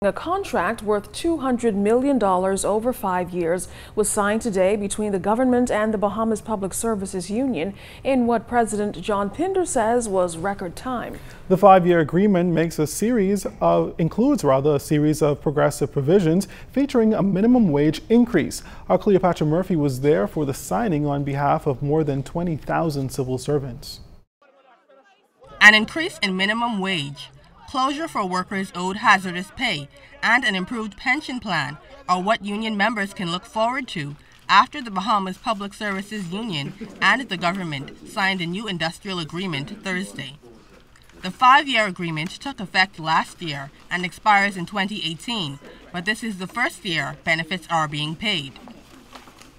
A contract worth $200 million over 5 years was signed today between the government and the Bahamas Public Services Union in what President John Pinder says was record time. The 5-year agreement includes a series of progressive provisions featuring a minimum wage increase. Our Cleopatra Murphy was there for the signing on behalf of more than 20,000 civil servants. An increase in minimum wage, closure for workers owed hazardous pay, and an improved pension plan are what union members can look forward to after the Bahamas Public Services Union and the government signed a new industrial agreement Thursday. The 5-year agreement took effect last year and expires in 2018, but this is the first year benefits are being paid.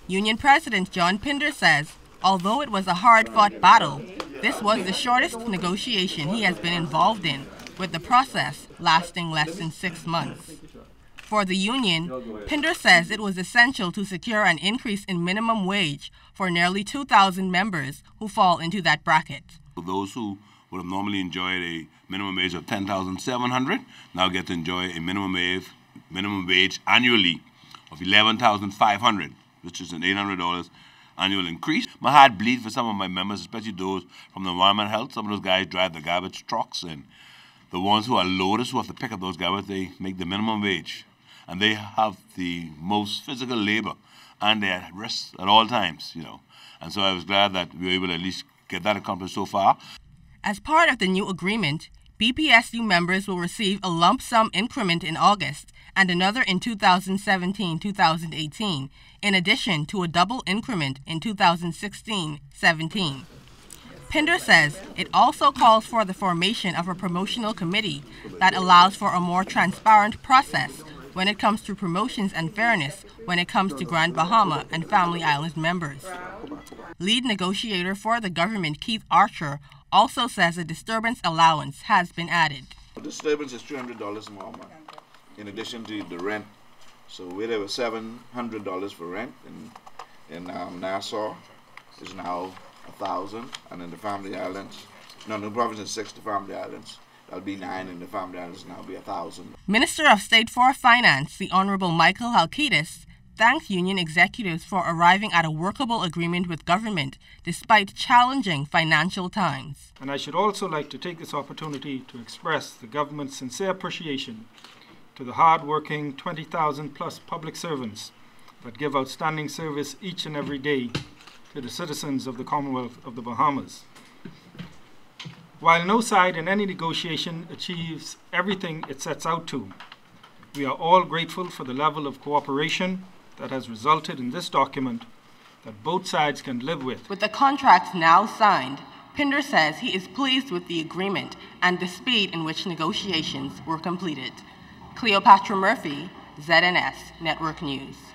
Union President John Pinder says, although it was a hard-fought battle, this was the shortest negotiation he has been involved in, with the process lasting less than 6 months. For the union, Pinder says it was essential to secure an increase in minimum wage for nearly 2,000 members who fall into that bracket. Those who would have normally enjoyed a minimum wage of $10,700 now get to enjoy a minimum wage annually of $11,500, which is an $800 annual increase. My heart bleeds for some of my members, especially those from the environment health. Some of those guys drive the garbage trucks, and the ones who are loaders who have to pick up those garbage, they make the minimum wage. And they have the most physical labor, and they're at risk at all times, And so I was glad that we were able to at least get that accomplished so far. As part of the new agreement, BPSU members will receive a lump sum increment in August and another in 2017-2018, in addition to a double increment in 2016-17. Pinder says it also calls for the formation of a promotional committee that allows for a more transparent process when it comes to promotions and fairness when it comes to Grand Bahama and Family Island members. Lead negotiator for the government, Keith Archer, also says a disturbance allowance has been added. The disturbance is $300 more a month, in addition to the rent. So where there was $700 for rent in Nassau, is now $1,000, and in the Family Islands, the province is 6, the Family Islands, that'll be 9, and the Family Islands now be $1,000. Minister of State for Finance, the Honorable Michael Halkitis, thanked union executives for arriving at a workable agreement with government despite challenging financial times. And I should also like to take this opportunity to express the government's sincere appreciation to the hard-working 20,000 plus public servants that give outstanding service each and every day to the citizens of the Commonwealth of the Bahamas. While no side in any negotiation achieves everything it sets out to, we are all grateful for the level of cooperation that has resulted in this document that both sides can live with. With the contracts now signed, Pinder says he is pleased with the agreement and the speed in which negotiations were completed. Cleopatra Murphy, ZNS Network News.